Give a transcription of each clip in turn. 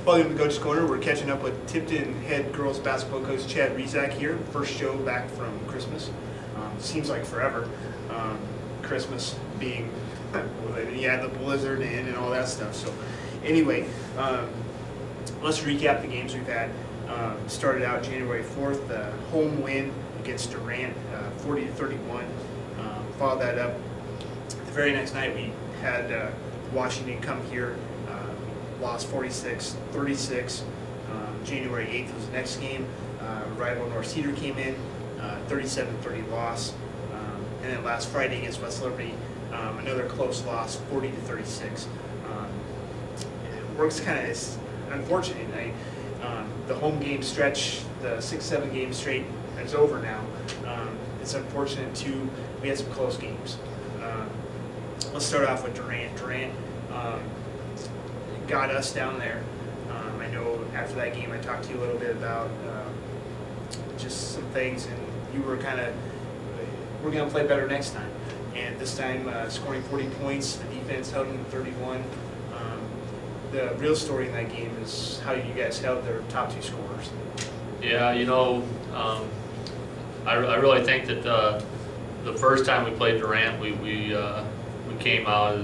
Welcome to Coach's Corner. We're catching up with Tipton head girls basketball coach Chad Rizak here. First show back from Christmas. Seems like forever. Christmas being, you had the blizzard and all that stuff. So anyway, let's recap the games we've had. Started out January 4th, the home win against Durant, 40-31. Followed that up. The very next night we had Washington come here. Lost 46-36. January 8th was the next game. Rival North Cedar came in, 37-30 loss. And then last Friday against West Liberty, another close loss, 40-36. It works kind of unfortunate. The home game stretch, the 6-7 game straight, is over now. It's unfortunate too. We had some close games. Let's start off with Durant. Durant got us down there. I know after that game I talked to you a little bit about just some things, and you were kind of, we're going to play better next time. And this time scoring 40 points, the defense held them to 31. The real story in that game is how you guys held their top two scorers. Yeah, you know, I really think that the first time we played Durant, we came out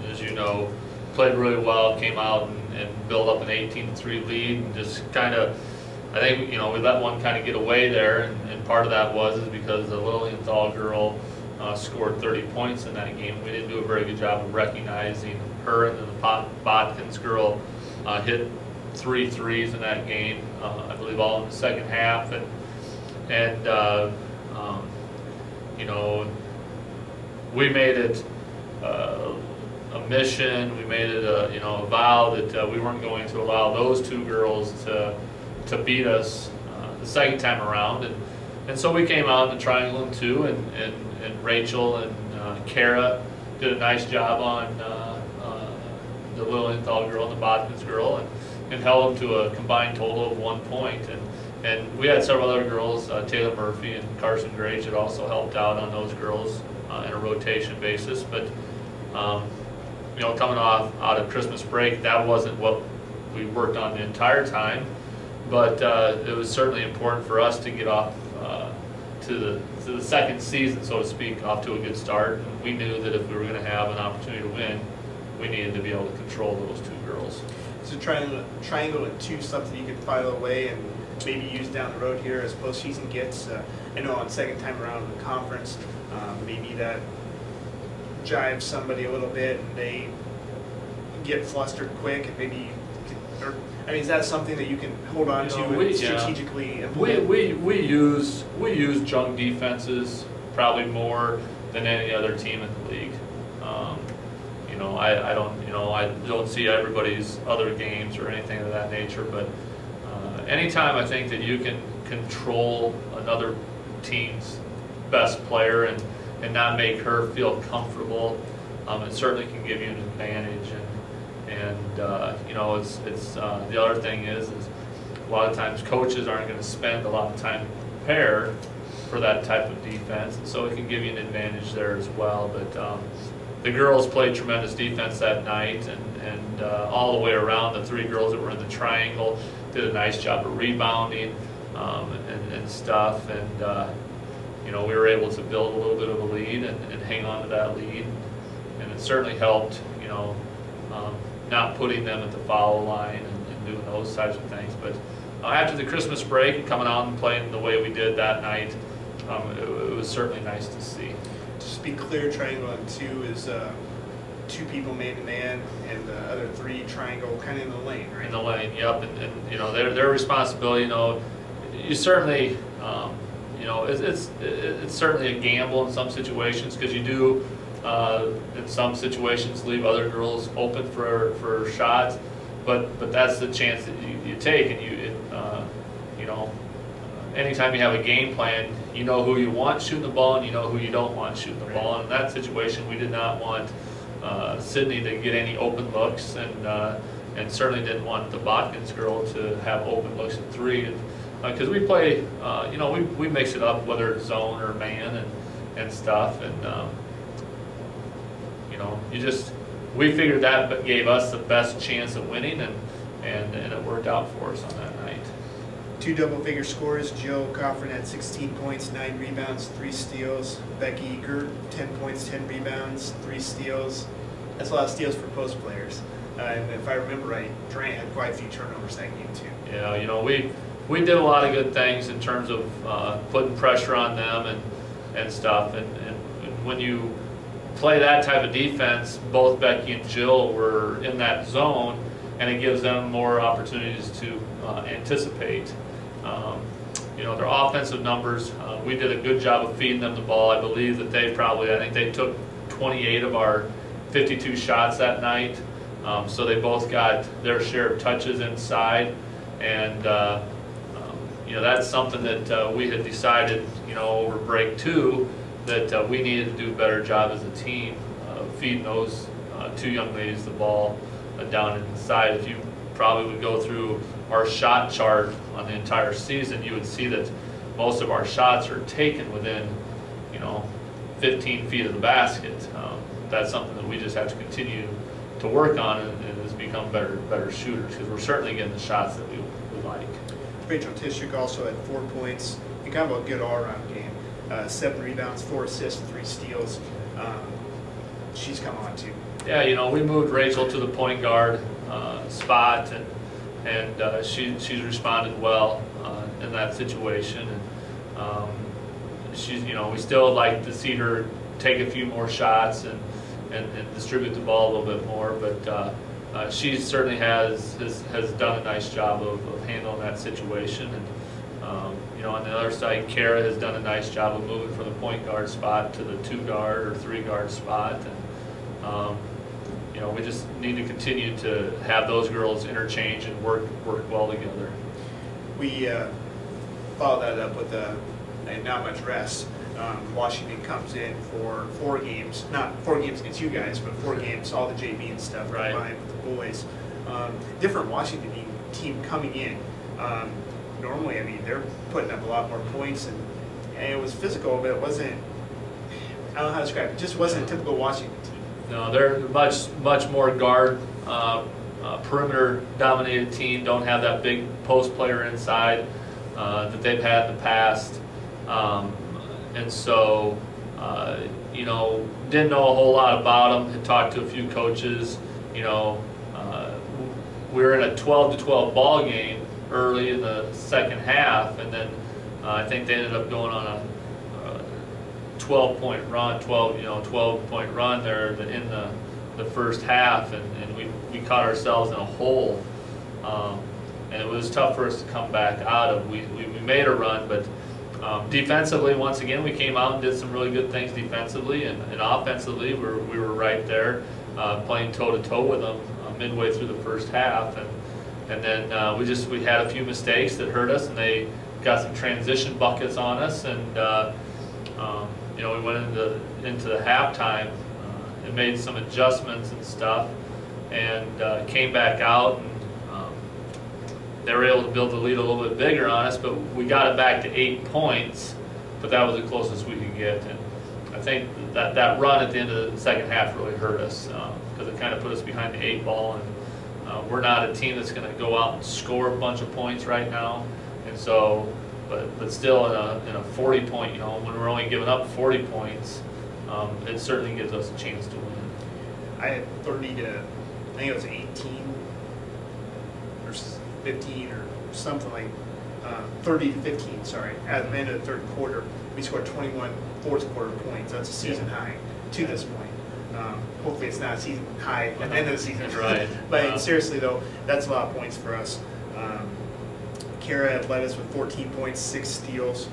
as you know, played really well, came out and built up an 18-3 lead, and just kind of, I think, you know, we let one kind of get away there, and part of that was because the Lilienthal girl scored 30 points in that game. We didn't do a very good job of recognizing her, and then the Botkins girl hit 3 threes in that game, I believe all in the second half, and you know, we made it a mission. We made it a a vow that we weren't going to allow those two girls to beat us the second time around, and so we came out in the triangle in two, and Rachel and Kara did a nice job on the Lilienthal girl and the Botkins girl, and held them to a combined total of 1 point. And we had several other girls, Taylor Murphy and Carson Grage, that also helped out on those girls on a rotation basis. But you know, coming out of Christmas break, that wasn't what we worked on the entire time. But it was certainly important for us to get off to the second season, so to speak, off to a good start. And we knew that if we were going to have an opportunity to win, we needed to be able to control those two girls. So triangle and two, something you could file away and maybe use down the road here as postseason gets. I know on second time around in the conference, maybe that jives somebody a little bit and they get flustered quick, and maybe I mean, is that something that you can hold on to and strategically implement? We use junk defenses probably more than any other team in the league. You know, I don't see everybody's other games or anything of that nature, but anytime I think that you can control another team's best player and not make her feel comfortable, it certainly can give you an advantage. And you know, it's the other thing is a lot of times coaches aren't going to spend a lot of time to prepare for that type of defense, and so it can give you an advantage there as well. But the girls played tremendous defense that night, and all the way around, the three girls that were in the triangle did a nice job of rebounding and stuff, and you know, we were able to build a little bit of a lead and hang on to that lead, and it certainly helped, you know, not putting them at the foul line and doing those types of things. But after the Christmas break, coming out and playing the way we did that night, it was certainly nice to see. Just to be clear, triangle and two is two people man-to-man, and the other three triangle kind of in the lane, right? In the lane, yep. And you know, their responsibility. You know, you certainly, you know, it's certainly a gamble in some situations, because you do. In some situations, leave other girls open for shots, but that's the chance that you take, and you know, anytime you have a game plan, you know who you want shooting the ball and you know who you don't want shooting the ball. And in that situation, we did not want Sydney to get any open looks, and certainly didn't want the Botkins girl to have open looks at three, because we play, you know, we mix it up whether it's zone or man and stuff, and you know, we figured that gave us the best chance of winning, and it worked out for us on that night. 2 double-figure scores. Jill Coffrin had 16 points, 9 rebounds, 3 steals. Becky Gert, 10 points, 10 rebounds, 3 steals. That's a lot of steals for post players. And if I remember right, Durant had quite a few turnovers that game too. Yeah, you know, we did a lot of good things in terms of putting pressure on them and stuff. And when you play that type of defense, both Becky and Jill were in that zone, and it gives them more opportunities to anticipate. You know, their offensive numbers, we did a good job of feeding them the ball. I believe that I think they took 28 of our 52 shots that night. So they both got their share of touches inside, and you know, that's something that we had decided, you know, over break 2, that we needed to do a better job as a team feeding those 2 young ladies the ball down inside. If you probably would go through our shot chart on the entire season, you would see that most of our shots are taken within, you know, 15 feet of the basket. That's something that we just have to continue to work on, and has become better shooters, because we're certainly getting the shots that we like. Rachel Tishuk also had 4 points. And kind of a good all-around game. 7 rebounds, 4 assists, 3 steals. She's come on too. Yeah, you know, we moved Rachel to the point guard spot, and she's responded well in that situation. And she's, you know, we still like to see her take a few more shots and distribute the ball a little bit more, but she certainly has done a nice job of handling that situation. And you know, on the other side, Kara has done a nice job of moving from the point guard spot to the 2 guard or 3 guard spot. And you know, we just need to continue to have those girls interchange and work well together. We follow that up with not much rest. Washington comes in for 4 games, not 4 games against you guys, but 4 games, all the JV and stuff combined with the boys. Different Washington team coming in. Normally, I mean, they're putting up a lot more points, and it was physical, but it wasn't, I don't know how to describe it, it just wasn't a typical Washington team. No, they're much more guard, perimeter dominated team. Don't have that big post player inside that they've had in the past. And so, you know, didn't know a whole lot about them. Had talked to a few coaches. You know, we were in a 12-12 ball game early in the second half, and then I think they ended up going on a 12-point run, 12-point run there in the first half, and we caught ourselves in a hole, and it was tough for us to come back out of. We made a run, but defensively, once again, we came out and did some really good things defensively, and offensively, we were right there playing toe-to-toe with them midway through the first half, and then we had a few mistakes that hurt us, and they got some transition buckets on us, and you know, we went into the halftime and made some adjustments and stuff, and came back out, and they were able to build the lead a little bit bigger on us, but we got it back to 8 points, but that was the closest we could get. And I think that run at the end of the second half really hurt us, because it kind of put us behind the 8 ball, and we're not a team that's going to go out and score a bunch of points right now. And so, but still in a 40-point, you know, when we're only giving up 40 points, it certainly gives us a chance to win. I had 30 to, I think it was 18 or 15 or something like 30 to 15, sorry. At the end of the third quarter, we scored 21 fourth quarter points. That's a season high to this point. Hopefully it's not a season high at the end of the season. Right. But seriously though, that's a lot of points for us. Kara led us with 14 points, 6 steals.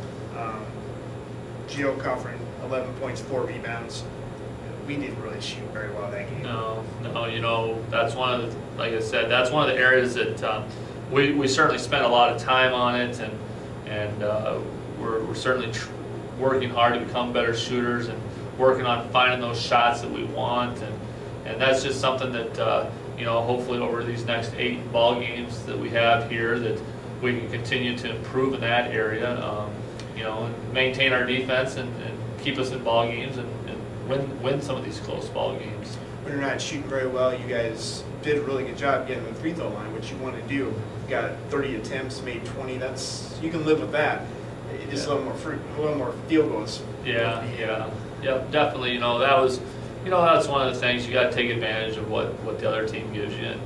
Gio Coffrin, 11 points, 4 rebounds. We didn't really shoot very well that game. No, you know, that's one of the, like I said, that's one of the areas that we certainly spent a lot of time on it, and we're certainly working hard to become better shooters and working on finding those shots that we want, and that's just something that you know, hopefully over these next 8 ball games that we have here, that we can continue to improve in that area, you know, and maintain our defense and keep us in ball games and win some of these close ball games. When you're not shooting very well, you guys did a really good job getting the free throw line, which you want to do. You got 30 attempts, made 20. You can live with that. Just a little more field goals. Yeah, definitely. That's one of the things you got to take advantage of what the other team gives you. And,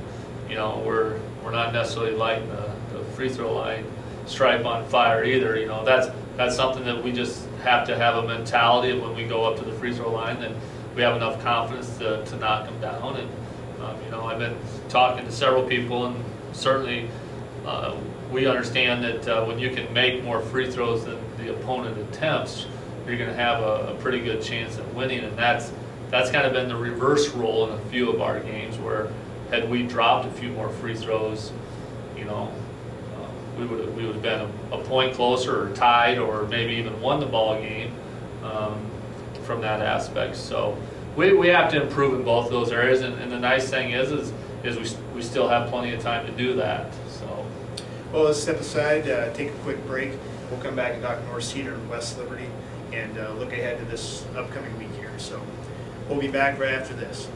we're not necessarily lighting the free throw line stripe on fire either. That's something that we just have to have a mentality of when we go up to the free throw line that we have enough confidence to knock them down. And I've been talking to several people, and certainly we understand that when you can make more free throws than the opponent attempts, you're going to have a pretty good chance at winning. And that's kind of been the reverse role in a few of our games, where had we dropped a few more free throws, we would have been a point closer or tied, or maybe even won the ball game from that aspect. So we have to improve in both of those areas, and the nice thing is we still have plenty of time to do that. So, well, let's step aside, take a quick break. We'll come back and talk North Cedar and West Liberty, and look ahead to this upcoming week here. So we'll be back right after this.